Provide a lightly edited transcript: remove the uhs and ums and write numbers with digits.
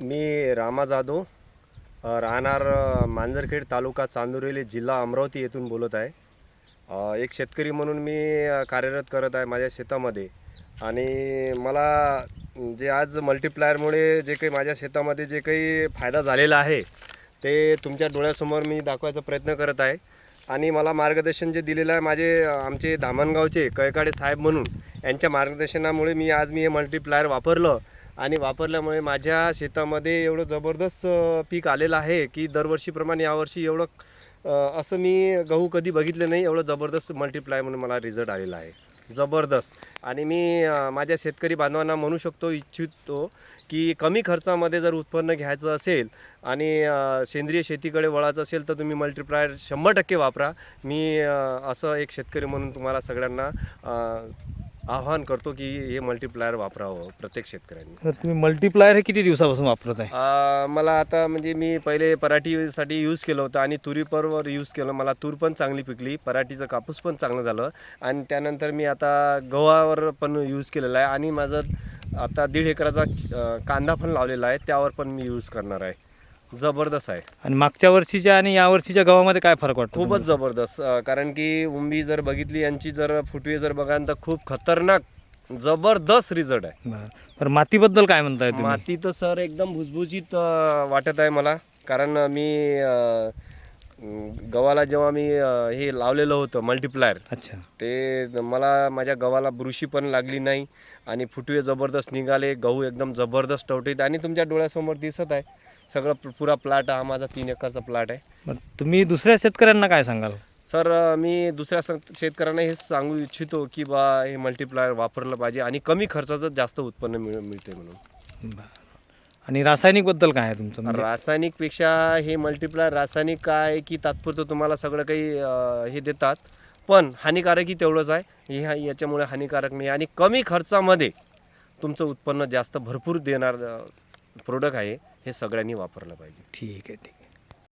मी रामा जाधव राहणार मांजरखेड तालुका चांदुरेली जिल्हा अमरावती येथून बोलत आहे. एक शेतकरी म्हणून मी कार्यरत करत आहे माझ्या शेतामध्ये. आणि मला जे आज मल्टीप्लायरमुळे जे काही माझ्या शेतामध्ये जे काही फायदा झालेला आहे ते तुमच्या डोळ्यासमोर मी दाखवायचा प्रयत्न करत आहे. आणि मला मार्गदर्शन जे दिलेलं आहे आमचे धामणगावचे कैकाडे साहेब म्हणून, यांच्या मार्गदर्शनामुळे मी हे मल्टीप्लायर वापरलं. आणि वापरल्यामुळे माझ्या शेतामध्ये एवढं जबरदस्त पीक आलेलं आहे की दरवर्षीप्रमाणे यावर्षी असं मी गहू कधी बघितलं नाही. एवढं जबरदस्त मल्टीप्लाय म्हणून मला रिझल्ट आलेला आहे, जबरदस्त. आणि मी माझ्या शेतकरी बांधवांना म्हणू इच्छितो की कमी खर्चामध्ये जर उत्पन्न घ्यायचं असेल आणि सेंद्रिय शेतीकडे वळायचं असेल तर तुम्ही मल्टीप्लायर 100% वापरा. मी असं एक शेतकरी म्हणून तुम्हाला सगळ्यांना आवाहन करतो की हे मल्टीप्लायर वापरावं प्रत्येक शेतकऱ्यांनी. तर तुम्ही मल्टीप्लायर हे किती दिवसापासून वापरत आहे? मला आता म्हणजे मी पहिले पराठीसाठी यूज केलं होतं आणि तुरीपरवर यूज केलं. मला तूर पण चांगली पिकली, पराठीचं कापूस पण चांगलं झालं. आणि त्यानंतर मी आता गव्हावर पण यूज केलेला आहे. आणि माझं आता 1.5 एकराचा कांदा पण लावलेला आहे, त्यावर पण मी यूज करणार आहे. जबरदस्त आहे. आणि मागच्या वर्षीच्या आणि या वर्षीच्या गव्हामध्ये काय फरक वाटतो? खूपच जबरदस्त. कारण की उंबी जर बघितली यांची, जर फुटवे जर बघाल तर खूप खतरनाक जबरदस्त रिझल्ट आहे. बरं. तर मातीबद्दल काय म्हणताय तुम्ही? माती तर सर एकदम भुसभुशीत वाटत आहे मला. कारण मी गव्हाला जेव्हा मी हे लावलेलं होतं मल्टीप्लायर, अच्छा. ते मला माझ्या गव्हाला बुरशी पण लागली नाही आणि फुटवे जबरदस्त निघाले. गहू एकदम जबरदस्त टवटीत आणि तुमच्या डोळ्यासमोर दिसत आहे. सगळं पुरा प्लॉट हा माझा 3 एकरचा प्लॉट आहे. बरं, तुम्ही दुसऱ्या शेतकऱ्यांना काय सांगाल? सर, मी दुसऱ्या शेतकऱ्यांना हेच सांगू इच्छितो की हे मल्टीप्लायर वापरलं पाहिजे आणि कमी खर्चाचं जास्त उत्पन्न मिळते म्हणून. बरं. आणि रासायनिकबद्दल काय आहे तुमचं? म्हणजे रासायनिकपेक्षा हे मल्टीप्लायर रासायनिक काय की तात्पुरतं तुम्हाला सगळं काही हे देतात, पण हानिकारकही तेवढंच आहे. याच्यामुळे हानिकारक नाही आणि कमी खर्चामध्ये तुमचं उत्पन्न जास्त भरपूर देणार प्रोडक्ट आहे. हे सगळ्यांनी वापरलं पाहिजे. ठीक आहे, ठीक.